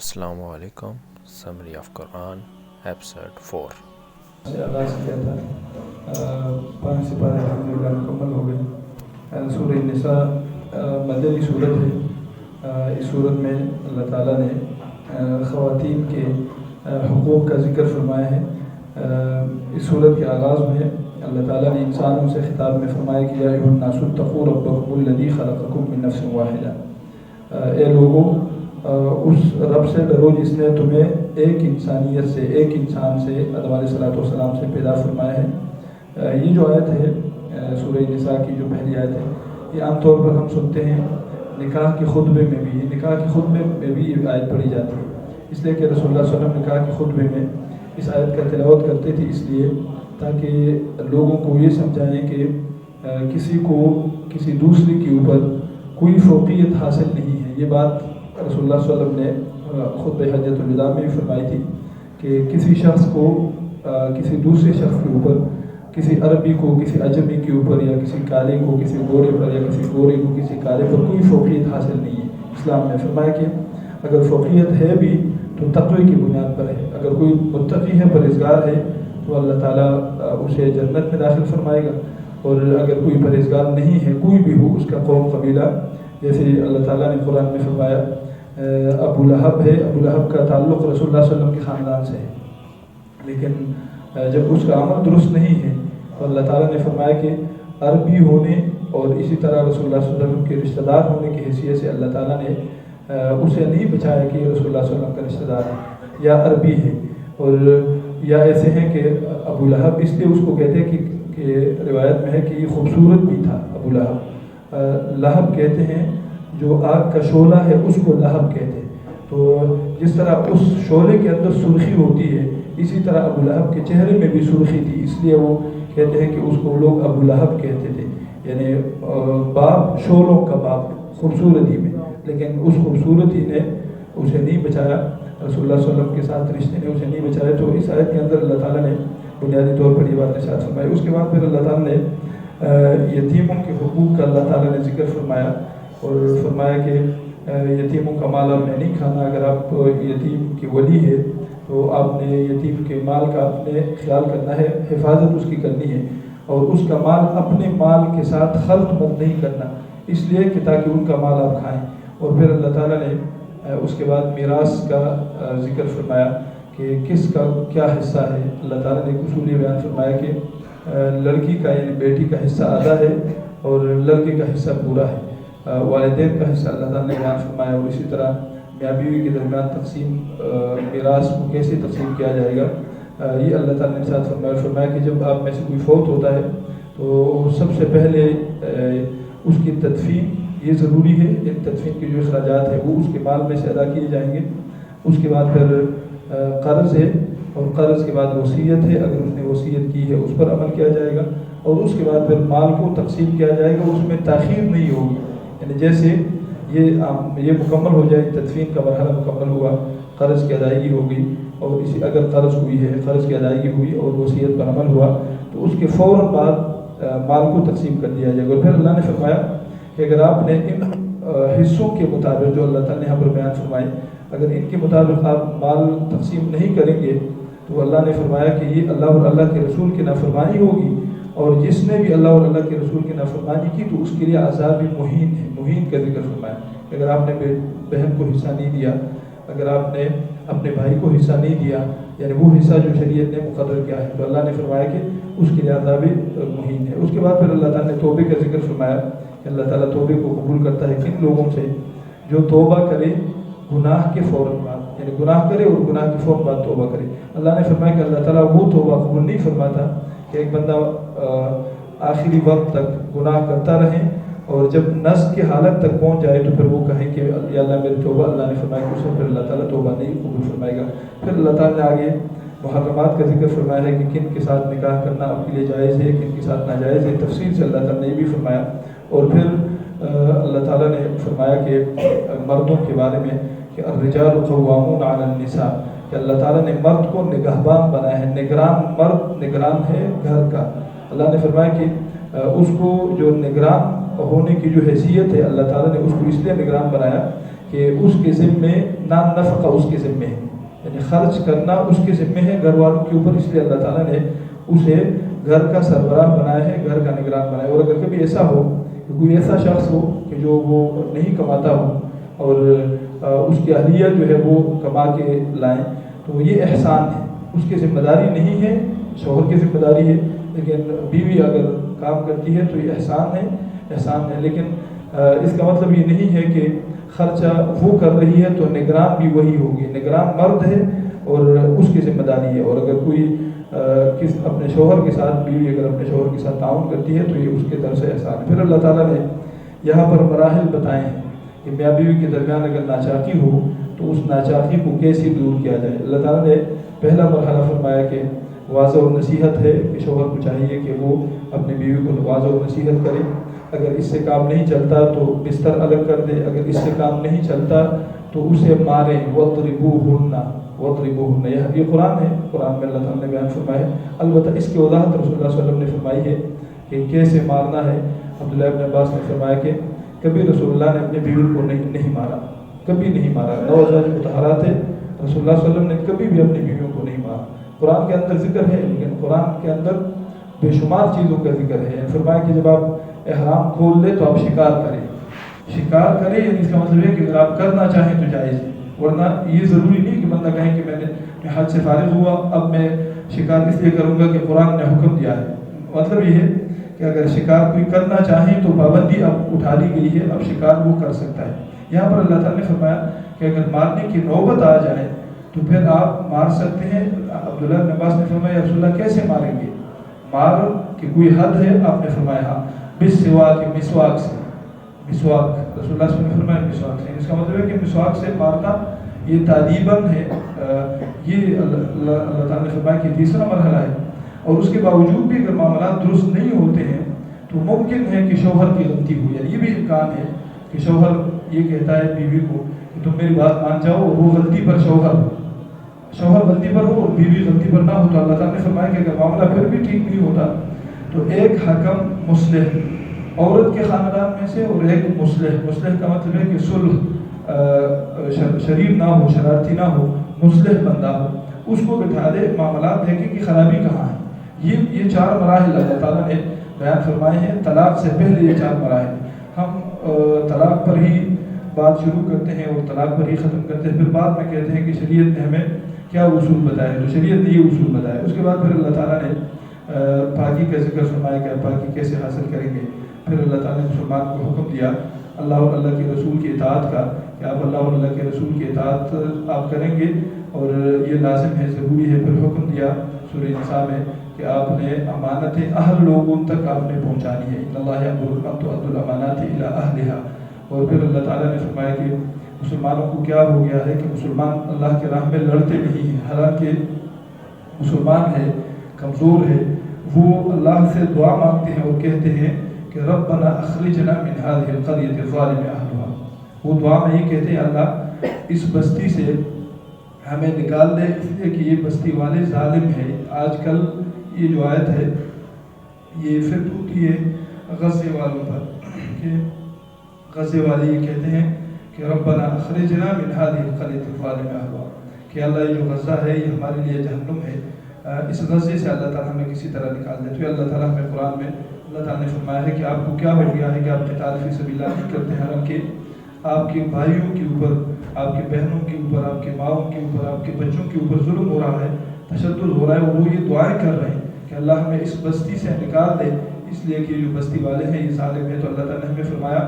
السلام علیکم. Summary of Quran episode 4 سے آغاز کیا تھا. 5 سپارے الحمدللہ مکمل ہو گئے. سورہ نساء مدنی صورت ہے. اس صورت میں اللہ تعالیٰ نے خواتین کے حقوق کا ذکر فرمایا ہے. اس صورت کے آغاز میں اللہ تعالیٰ نے انسانوں سے خطاب میں فرمایا کہ یا ایھا الناس اتقوا ربکم الذی خلقکم من نفس واحدہ. اے لوگوں اس رب سے ڈرو جس نے تمہیں ایک انسانیت سے، ایک انسان سے، آدم علیہ السلام سے پیدا فرمایا ہے. یہ جو آیت ہے سورہ نساء کی جو پہلی آیت ہے، یہ عام طور پر ہم سنتے ہیں نکاح کے خطبے میں بھی یہ آیت پڑھی جاتی ہے. اس لیے کہ رسول اللہ صلی اللہ علیہ وسلم نکاح کے خطبے میں اس آیت کا تلاوت کرتے تھے، اس لیے تاکہ لوگوں کو یہ سمجھائیں کہ کسی کو کسی دوسرے کے اوپر کوئی فوقیت حاصل نہیں ہے. یہ بات رسول اللہ صلی اللہ علیہ وسلم نے خطبہ حجۃ الوداع میں بھی فرمائی تھی کہ کسی شخص کو کسی دوسرے شخص کے اوپر، کسی عربی کو کسی عجمی کے اوپر، یا کسی کالے کو کسی گورے پر، یا کسی گورے کو کسی کالے پر کوئی فوقیت حاصل نہیں ہے. اسلام نے فرمایا کہ اگر فوقیت ہے بھی تو تقوی کی بنیاد پر ہے. اگر کوئی متقی ہے، پرہیزگار ہے، تو اللہ تعالیٰ اسے جنت میں داخل فرمائے گا. اور اگر کوئی پرہیزگار نہیں ہے، کوئی بھی ہو، اس کا قوم قبیلہ، جیسے اللہ تعالیٰ نے قرآن میں فرمایا ابو لہب ہے، ابو لہب کا تعلق رسول اللہ صلی اللہ علیہ وسلم کے خاندان سے ہے، لیکن جب اس کا عمل درست نہیں ہے تو اللہ تعالیٰ نے فرمایا کہ عربی ہونے اور اسی طرح رسول اللہ صلی اللہ علیہ وسلم کے رشتہ دار ہونے کی حیثیت سے اللہ تعالیٰ نے اسے نہیں بچایا کہ یہ رسول اللہ صلی اللہ علیہ وسلم کا رشتہ دار ہے یا عربی ہے. اور یا ایسے ہیں کہ ابو لہب اس لیے اس کو کہتے ہیں کہ روایت میں ہے کہ یہ خوبصورت بھی تھا. ابو لہب، لہب کہتے ہیں جو آگ کا شعلہ ہے، اس کو لہب کہتے ہیں. تو جس طرح اس شعلے کے اندر سرخی ہوتی ہے، اسی طرح ابو لہب کے چہرے میں بھی سرخی تھی، اس لیے وہ کہتے ہیں کہ اس کو لوگ ابو لہب کہتے تھے، یعنی باپ، شعلوں کا باپ خوبصورتی میں. لیکن اس خوبصورتی نے اسے نہیں بچایا، رسول اللہ صلی اللہ علیہ وسلم کے ساتھ رشتے نے اسے نہیں بچایا. تو اس آیت کے اندر اللہ تعالیٰ نے بنیادی طور پر یہ بات ارشاد فرمائی. اس کے بعد پھر اللہ تعالیٰ نے یتیموں کے حقوق کا اللہ تعالیٰ نے ذکر فرمایا اور فرمایا کہ یتیموں کا مال آپ نے نہیں کھانا. اگر آپ یتیم کی ولی ہے تو آپ نے یتیم کے مال کا اپنے خیال کرنا ہے، حفاظت اس کی کرنی ہے، اور اس کا مال اپنے مال کے ساتھ خلط مت نہیں کرنا، اس لیے کہ تاکہ ان کا مال آپ کھائیں. اور پھر اللہ تعالیٰ نے اس کے بعد میراث کا ذکر فرمایا کہ کس کا کیا حصہ ہے. اللہ تعالیٰ نے ایک اصول یہ بیان فرمایا کہ لڑکی کا یعنی بیٹی کا حصہ آدھا ہے اور لڑکے کا حصہ پورا ہے. والدین کا حصہ اللہ تعالیٰ نے بیان فرمایا. اور اسی طرح میاں بیوی کے درمیان تقسیم میراث کو کیسے تقسیم کیا جائے گا، یہ اللہ تعالیٰ نے ساتھ فرمایا کہ جب آپ میں سے کوئی فوت ہوتا ہے تو سب سے پہلے اس کی تدفین یہ ضروری ہے. ان تدفین کے جو اخراجات ہیں وہ اس کے مال میں سے ادا کیے جائیں گے. اس کے بعد پھر قرض ہے، اور قرض کے بعد وصیت ہے، اگر اس نے وصیت کی ہے اس پر عمل کیا جائے گا. اور اس کے بعد پھر مال کو تقسیم کیا جائے گا، اس میں تاخیر نہیں ہوگی. یعنی جیسے یہ مکمل ہو جائے، تدفین کا مرحلہ مکمل ہوا، قرض کی ادائیگی ہوگی، اور اگر قرض ہوئی ہے، قرض کی ادائیگی ہوئی اور وصیت پر عمل ہوا تو اس کے فوراً بعد مال کو تقسیم کر دیا جائے گا. اور پھر اللہ نے فرمایا کہ اگر آپ نے ان حصوں کے مطابق جو اللہ تعالیٰ نے یہاں پر بیان فرمائے، اگر ان کے مطابق آپ مال تقسیم نہیں کریں گے تو اللہ نے فرمایا کہ یہ اللہ اور اللہ کے رسول کی نافرمانی ہوگی، اور جس نے بھی اللہ اور اللہ کے رسول کی نافرمانی کی تو اس کے لیے عذاب مہین ہے. مہین کا ذکر فرمایا. اگر آپ نے بہن کو حصہ نہیں دیا، اگر آپ نے اپنے بھائی کو حصہ نہیں دیا، یعنی وہ حصہ جو شریعت نے مقرر کیا ہے، تو اللہ نے فرمایا کہ اس کے لیے عذاب مہین ہے. اس کے بعد پھر اللہ تعالیٰ نے توبے کا ذکر فرمایا کہ اللہ تعالیٰ توبے کو قبول کرتا ہے کن لوگوں سے، جو توبہ کرے گناہ کے فوراً بعد، یعنی گناہ کرے اور گناہ کے فوراً بعد توبہ کرے. اللہ نے فرمایا کہ اللہ تعالیٰ وہ توبہ قبول نہیں فرماتا کہ ایک بندہ آخری وقت تک گناہ کرتا رہے اور جب نس کی حالت تک پہنچ جائے تو پھر وہ کہے کہ یا اللہ میری توبہ. اللہ نے فرمایا کہ اسے پھر اللہ تعالیٰ توبہ نہیں قبول فرمائے گا. پھر اللہ تعالیٰ نے آگے محرمات کا ذکر فرمایا ہے کہ کن کے ساتھ نکاح کرنا آپ کے لیے جائز ہے، کن کے ساتھ ناجائز ہے. تفصیل سے اللہ تعالیٰ نے یہ بھی فرمایا. اور پھر اللہ تعالیٰ نے فرمایا کہ مردوں کے بارے میں کہ الرجال قوامون علی النساء، کہ اللہ تعالیٰ نے مرد کو نگہبان بنایا ہے. نگران، مرد نگران ہے گھر کا. اللہ نے فرمایا کہ اس کو جو نگران ہونے کی جو حیثیت ہے، اللہ تعالیٰ نے اس کو اس لیے نگران بنایا کہ کہ اس کے ذمے نان نفقہ اس کے ذمے ہے، یعنی خرچ کرنا اس کے ذمے ہے گھر والوں کے اوپر، اس لیے اللہ تعالیٰ نے اسے گھر کا سربراہ بنایا ہے، گھر کا نگران بنایا ہے۔ اور اگر کبھی ایسا ہو کہ کوئی ایسا شخص ہو کہ جو وہ نہیں کماتا ہو اور اس کی اہلیہ جو ہے وہ کما کے لائیں، تو یہ احسان ہے، اس کی ذمہ داری نہیں ہے، شوہر کی ذمہ داری ہے، لیکن بیوی اگر کام کرتی ہے تو یہ احسان ہے۔ لیکن اس کا مطلب یہ نہیں ہے کہ خرچہ وہ کر رہی ہے تو نگران بھی وہی ہوگی، نگران مرد ہے اور اس کی ذمہ داری ہے، اور اگر کوئی اپنے شوہر کے ساتھ، بیوی اگر اپنے شوہر کے ساتھ تعاون کرتی ہے تو یہ اس کے طرف سے احسان ہے۔ پھر اللہ تعالیٰ نے یہاں پر مراحل بتائے ہیں کہ میاں بیوی کے درمیان اگر ناچاکی ہو تو اس ناچاکی کو کیسے دور کیا جائے۔ اللہ تعالیٰ نے پہلا مرحلہ فرمایا کہ واضح و نصیحت ہے کہ شوہر کو چاہیے کہ وہ اپنی بیوی کو واضح و نصیحت کرے، اگر اس سے کام نہیں چلتا تو بستر الگ کر دے، اگر اس سے کام نہیں چلتا تو اسے ماریں، وَاضْرِبُوهُنَّ یہ قرآن ہے، قرآن میں اللہ تعالیٰ نے بیان فرمایا ہے۔ البتہ اس کی وضاحت رسول اللہ صلی اللہ علیہ وسلم نے فرمائی ہے کہ کیسے مارنا ہے۔ عبداللہ ابن عباس نے فرمایا کہ کبھی رسول اللہ نے اپنے بیوی کو نہیں مارا، کبھی نہیں مارا، 9 ازواج مطہرات تھے، رسول اللہ صلی اللہ علیہ وسلم نے کبھی بھی اپنی بیویوں کو نہیں مارا۔ قرآن کے اندر ذکر ہے، لیکن قرآن کے اندر بے شمار چیزوں کا ذکر ہے۔ فرمایا کہ جب آپ احرام کھول لیں تو آپ شکار کریں، یعنی اس کا مطلب ہے کہ اگر آپ کرنا چاہیں تو جائز ہے، ورنہ یہ ضروری نہیں کہ بندہ کہیں کہ میں نے حج سے فارغ ہوا، اب میں شکار اس لیے کروں گا کہ قرآن نے حکم دیا ہے۔ مطلب یہ ہے کہ اگر شکار کوئی کرنا چاہیں تو پابندی اب اٹھا لی گئی ہے، اب شکار وہ کر سکتا ہے۔ یہاں پر اللہ تعالیٰ نے فرمایا کہ اگر مارنے کی نوبت آ جائے تو پھر آپ مار سکتے ہیں۔ عبداللہ بن عباس نے فرمایا رسول اللہ کیسے ماریں گے؟ مار کی کوئی حد ہے؟ آپ نے فرمایا ہاں، مسواک سے، مسواک، رسول اللہ صلی اللہ علیہ وسلم نے فرمایا مسواک سے۔ اس کا مطلب ہے کہ مسواک سے مارنا یہ تعلیباً ہے، یہ اللہ تعالیٰ نے فرمایا کہ تیسرا مرحلہ ہے۔ اور اس کے باوجود بھی اگر معاملات درست نہیں ہوتے ہیں تو ممکن ہے کہ شوہر کی غلطی ہو، یعنی یہ بھی امکان ہے کہ شوہر یہ کہتا ہے بیوی کو کہ تم میری بات مان جاؤ، اور وہ غلطی پر شوہر غلطی پر ہو اور بیوی غلطی پر نہ ہو، تو اللہ تعالیٰ نے فرمایا کہ اگر معاملہ پھر بھی ٹھیک نہیں ہوتا تو ایک حکم مصلح عورت کے خاندان میں سے اور ایک مصلح کا مطلب ہے کہ صلح، شریر نہ ہو، شرارتی نہ ہو، مصلح بندہ ہو، اس کو بٹھا دے، معاملات دیکھیں کہ خرابی کہاں ہے۔ یہ 4 مراحل اللہ تعالیٰ نے بیان فرمائے ہیں۔ طلاق سے پہلے یہ 4 مراحل، ہم طلاق پر ہی بات شروع کرتے ہیں اور طلاق پر ہی ختم کرتے ہیں، پھر بعد میں کہتے ہیں کہ شریعت نے ہمیں کیا اصول بتائے، تو شریعت نے یہ اصول بتائے۔ اس کے بعد پھر اللہ تعالیٰ نے پاکی کا ذکر فرمایا کہ آپ پاکی کیسے حاصل کریں گے۔ پھر اللہ تعالیٰ نے مسلمان کو حکم دیا اللہ اور اللہ کے رسول کی اطاعت کا، کہ آپ اللہ اور اللہ کے رسول کی اطاعت آپ کریں گے اور یہ لازم ہے، ضروری ہے۔ پھر حکم دیا سورہ نساء میں کہ آپ نے امانتیں اہل لوگوں تک آپ نے پہنچانی ہے، ان اللہ یأمرکم ان تؤدوا الامانات الی اہلھا۔ اور پھر اللہ تعالیٰ نے فرمایا کہ مسلمانوں کو کیا ہو گیا ہے کہ مسلمان اللہ کے راہ میں لڑتے نہیں ہیں، حالانکہ مسلمان ہے، کمزور ہے، وہ اللہ سے دعا مانگتے ہیں اور کہتے ہیں کہ ربنا اخرجنا من هذه القرية الظالم اهلها۔ وہ دعا میں یہ کہتے ہیں اللہ اس بستی سے ہمیں نکال دے، اس لیے کہ یہ بستی والے ظالم ہیں۔ آج کل یہ جو آیت ہے یہ پھر ہوتی ہے غزے والوں پر، کہ غزے والے یہ کہتے ہیں کہ ربنا اخرجنا من هذه القرية الظالم اهلها، کہ اللہ یہ جو غزہ ہے یہ ہمارے لیے جہنم ہے، اس غزے سے اللہ تعالیٰ ہمیں کسی طرح نکال دے۔ تو اللہ تعالیٰ ہمیں قرآن میں اللہ تعالیٰ نے فرمایا ہے کہ آپ کو کیا ہو گیا ہے کہ آپ قتال فی سبیل اللہ نہیں کرتے، حالانکہ آپ کے بھائیوں کے اوپر، آپ کے بہنوں کے اوپر، آپ کے ماؤں کے اوپر، آپ کے بچوں کے اوپر ظلم ہو رہا ہے، تشدد ہو رہا ہے، اور وہ یہ دعائیں کر رہے ہیں کہ اللہ ہمیں اس بستی سے نکال دے، اس لیے کہ جو بستی والے ہیں یہ ظالم ہے۔ تو اللہ تعالیٰ نے ہمیں فرمایا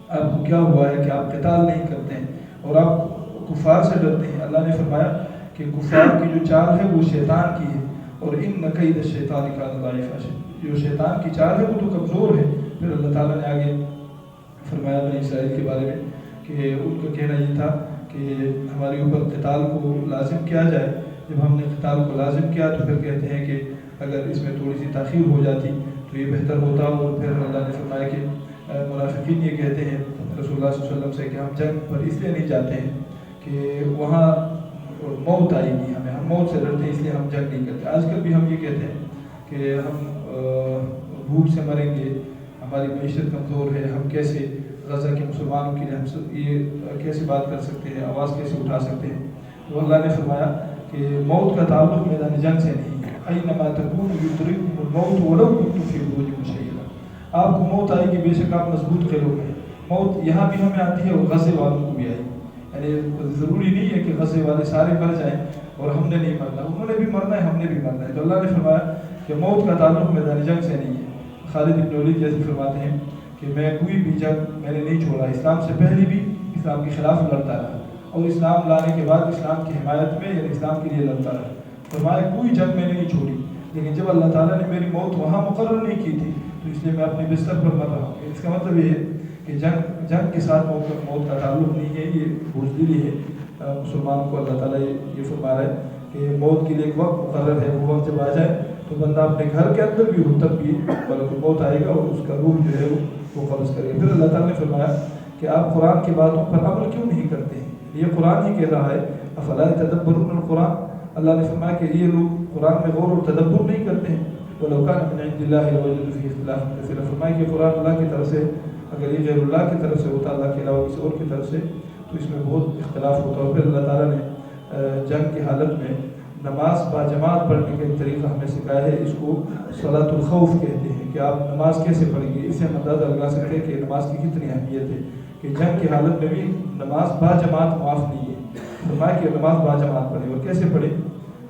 آپ کو کیا ہوا ہے کہ آپ قتال نہیں کرتے ہیں اور آپ کفار سے ڈرتے ہیں۔ اللہ نے فرمایا کہ کفار کی جو چال ہے وہ شیطان کی ہے، اور ان کید الشیطان کان ضعیفا، جو شیطان کی چال ہے وہ تو کمزور ہے۔ پھر اللہ تعالیٰ نے آگے فرمایا بنی اسرائیل کے بارے میں کہ ان کا کہنا یہ تھا کہ ہمارے اوپر قتال کو لازم کیا جائے، جب ہم نے قتال کو لازم کیا تو پھر کہتے ہیں کہ اگر اس میں تھوڑی سی تاخیر ہو جاتی تو یہ بہتر ہوتا۔ اور پھر اللہ نے فرمایا کہ منافقین یہ کہتے ہیں رسول اللہ صلی اللہ علیہ وسلم سے کہ ہم جنگ پر اس لیے نہیں جاتے ہیں کہ وہاں موت آئے گی، ہم موت سے ڈرتے ہیں اس لیے ہم جنگ نہیں کرتے۔ آج کل بھی ہم یہ کہتے ہیں کہ ہم بھوک سے مریں گے، ہماری معیشت کمزور ہے، ہم کیسے غزہ کے مسلمانوں کے لیے ہم یہ کیسے بات کر سکتے ہیں، آواز کیسے اٹھا سکتے ہیں؟ تو اللہ نے فرمایا کہ موت کا تعلق میدان جنگ سے نہیں ہے، اینما تکونوا یدرککم الموت ولو کنتم فی بروج مشیدہ، آپ کو موت آئے گی بے شک آپ مضبوط قلعوں میں. موت یہاں بھی ہمیں آتی ہے اور غزے والوں کو بھی آئی. یعنی ضروری نہیں ہے کہ غزے والے سارے مر جائیں اور ہم نے نہیں مرنا، انہوں نے بھی مرنا ہے، ہم نے بھی مرنا ہے. تو اللہ نے فرمایا کہ موت کا تعلق میدان جنگ سے نہیں ہے. خالد بن ولید جیسے فرماتے ہیں کہ میں کوئی بھی جنگ میں نے نہیں چھوڑا، اسلام سے پہلے بھی اسلام کے خلاف لڑتا رہا اور اسلام لانے کے بعد اسلام کی حمایت میں یعنی اسلام کے لیے لڑتا رہا. فرمایا کوئی جنگ میں نے نہیں چھوڑی، لیکن جب اللہ تعالیٰ نے میری موت وہاں مقرر نہیں کی تھی تو اس لیے میں اپنے بستر پر مر رہا ہوں. اس کا مطلب یہ ہے کہ جنگ کے ساتھ موت کا تعلق نہیں ہے، یہ بزدلی ہے. مسلمانوں کو اللہ تعالیٰ یہ فرما رہا ہے کہ موت کے لیے ایک وقت مقرر ہے، وہ وقت جب آ جائے تو بندہ اپنے گھر کے اندر بھی ہو تب بھی بلکہ موت آئے گا اور اس کا روح جو ہے وہ قبض کرے گا. پھر اللہ تعالیٰ نے فرمایا کہ آپ قرآن کی باتوں پر عمل کیوں نہیں کرتے ہیں؟ یہ قرآن ہی کہہ رہا ہے افلا یتدبرون القرآن. اللہ نے فرمایا کہ یہ لوگ قرآن میں غور و تدبر نہیں کرتے ہیں. وَلَوْ كَانَ مِنْ عِنْدِ اللَّهِ لَوَجَدُوا فِيهِ اخْتِلَافًا كَثِيرًا. فرمایا کہ قرآن اللہ کی طرف سے، اگر یہ غیر اللہ کی طرف سے ہوتا، اللہ کے علاوہ کسی اور کی طرف سے، تو اس میں بہت اختلاف ہوتا. اور پھر اللہ تعالیٰ نے جنگ کی حالت میں نماز باجماعت پڑھنے کا ایک طریقہ ہمیں سکھایا ہے. اس کو صلاۃ الخوف کہتے ہیں کہ آپ نماز کیسے پڑھیں گے. اس سے ہم اندازہ لگا سکتے ہیں کہ نماز کی کتنی اہمیت ہے کہ جنگ کی حالت میں بھی نماز باجماعت معاف نہیں ہے. فرمایا کہ نماز باجماعت پڑھیں. اور کیسے پڑھیں؟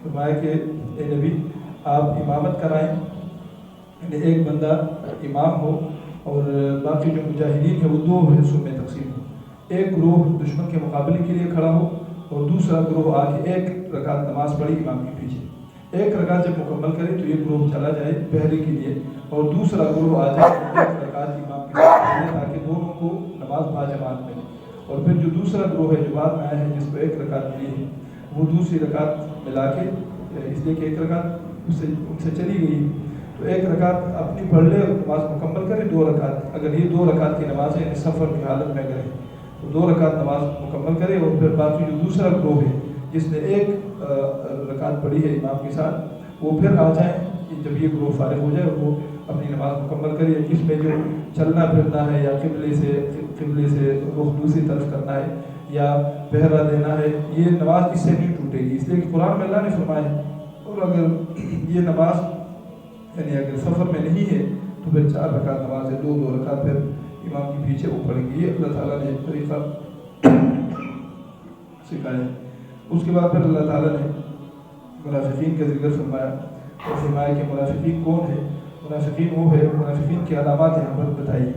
فرمایا کہ اے نبی آپ امامت کرائیں، یعنی ایک بندہ امام ہو اور باقی جو مجاہدین ہیں وہ دو حصوں میں تقسیم ہو. ایک گروہ دشمن کے مقابلے کے لیے کھڑا ہو اور دوسرا گروہ آ کے ایک رکعت نماز پڑھی امام کے پیچھے. ایک رکعت جب مکمل کرے تو یہ گروہ چلا جائے پہرے کے لیے اور دوسرا گروہ آ جائے ایک رکعت امام کے پیچھے پڑھے تاکہ دونوں کو نماز باجماعت ملے. اور پھر جو دوسرا گروہ ہے جو بعد میں آیا ہے جس کو ایک رکعت ملی ہے، وہ دوسری رکعت ملا کے، اس لیے کہ ایک رکعت ان سے چلی گئی تو ایک رکعت اپنی پڑھ لے اور نماز مکمل کرے. دو رکعت، اگر یہ دو رکعت کی نماز ہے یعنی سفر کی حالت میں اگر ہے تو دو رکعت نماز مکمل کرے. اور پھر باقی جو دوسرا گروہ ہے جس نے ایک رکعت پڑھی ہے امام کے ساتھ، وہ پھر آ جائیں جب یہ گروہ فارغ ہو جائے اور وہ اپنی نماز مکمل کرے. جس میں جو چلنا پھرنا ہے یا قبلے سے رخ دوسری طرف کرنا ہے یا پہرا دینا ہے، یہ نماز اس سے نہیں ٹوٹے گی. اس لیے کہ قرآن میں اللہ نے فرمایا ہے. اور اگر یہ نماز یعنی اگر سفر میں نہیں ہے تو پھر 4 رکعت نماز ہے، 2 رکعت پھر امام کے پیچھے وہ پڑھیں گے. یہ اللہ تعالیٰ نے ایک طریقہ سکھایا. اس کے بعد پھر اللہ تعالیٰ نے منافقین کا ذکر فرمایا اور فرمایا کہ منافقین کون ہے. منافقین وہ ہے، منافقین کی علامات یہاں پر بتائی.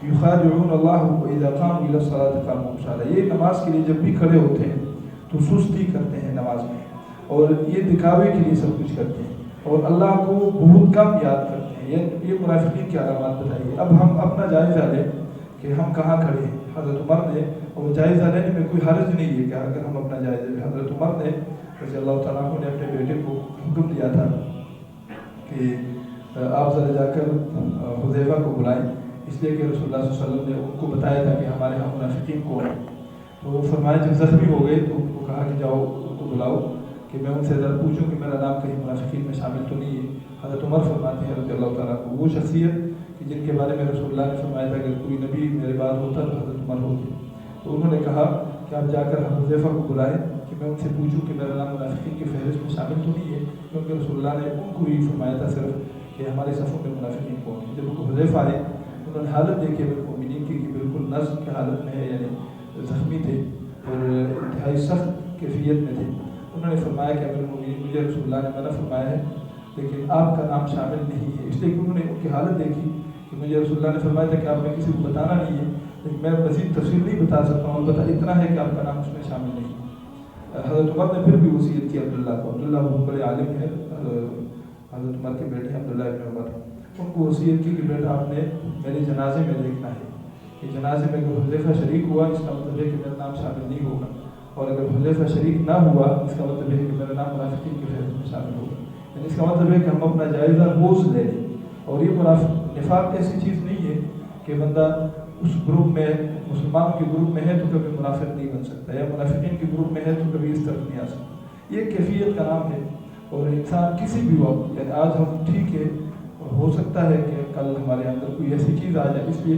یخادعون اللہ واذا قاموا الى الصلاة قاموا کسالى. یہ نماز کے لیے جب بھی کھڑے ہوتے ہیں تو سستی کرتے ہیں نماز میں اور یہ دکھاوے کے لیے سب کچھ کرتے ہیں اور اللہ کو بہت کم یاد کرتے ہیں. یہ منافقین کی علامات بتائیے. اب ہم اپنا جائزہ لیں کہ ہم کہاں کھڑے ہیں. حضرت عمر نے، اور جائزہ لینے میں کوئی حرج نہیں ہے کہ اگر ہم اپنا جائزہ لیں. حضرت عمر نے رضی اللہ تعالیٰ عنہ نے اپنے بیٹے کو حکم دیا تھا کہ آپ ذرا جا کر حذیفہ کو بلائیں، اس لیے کہ رسول اللہ صلی اللہ علیہ وسلم نے ان کو بتایا تھا کہ ہمارے ہاں منافقین کون ہیں. تو وہ فرمایا جب زخمی ہو گئے تو ان کو کہا کہ جاؤ ان کو بلاؤ کہ میں ان سے ذرا پوچھوں کہ میرا نام کہیں منافقین میں شامل تو نہیں ہے. حضرت عمر فرماتے ہیں رضی اللہ تعالیٰ کو، وہ شخصیت کہ جن کے بارے میں رسول اللہ نے فرمایا تھا کہ کوئی نبی میرے بعد ہوتا تو حضرت عمر ہوتے. تو انہوں نے کہا کہ آپ جا کر حذیفہ کو بلائیں کہ میں ان سے پوچھوں کہ میرا نام منافقین کی فہرست میں شامل تو نہیں ہے، کیونکہ رسول اللہ نے ان کو ہی فرمایا تھا صرف کہ ہمارے صفوں میں منافقین کون ہیں. جب ان کو حذیفہ آئے انہوں نے حالت دیکھی مومنین کی کہ بالکل نظم کی حالت میں ہے، یعنی زخمی تھے اور انتہائی سخت کیفیت میں تھے. انہوں نے فرمایا کہ امیر المومنین مجھے رسول اللہ نے منع فرمایا ہے لیکن آپ کا نام شامل نہیں ہے. اس لیے کہ انہوں نے ان کی حالت دیکھی کہ مجھے رسول اللہ نے فرمایا تھا کہ آپ نے کسی کو بتانا نہیں ہے، لیکن میں مزید تفصیل نہیں بتا سکتا ہوں، البتہ اتنا ہے کہ آپ کا نام اس میں شامل نہیں. حضرت عمر نے پھر بھی وصیت کی عبداللہ کو. عبداللہ بہت بڑے عالم ہیں، حضرت عمر کے بیٹے عبداللہ ابن عمر. ان کو وصیت کی کہ بیٹا آپ نے میرے جنازے میں دیکھنا ہے کہ جنازے میں اگر حذیفہ شریک ہوا اس کا مطلب ہے کہ میرا نام شامل نہیں ہوگا، اور اگر حذیفہ شریک نہ ہوا اس کا مطلب ہے کہ میرا نام منافقین کی فہرست میں شامل ہوگا. یعنی اس کا مطلب ہے کہ ہم اپنا جائزہ روز لے لیں. اور یہ نفاق ایسی چیز نہیں ہے کہ بندہ اس گروپ میں مسلمانوں کے گروپ میں ہے تو کبھی منافق نہیں بن سکتا، یا منافقین کے گروپ میں ہے تو کبھی اس طرف نہیں آ سکتا. یہ کیفیت کا نام ہے. اور انسان کسی بھی وقت، یعنی آج ہم ٹھیک ہے، ہو سکتا ہے کہ کل ہمارے اندر کوئی ایسی چیز آ جائے، اس لیے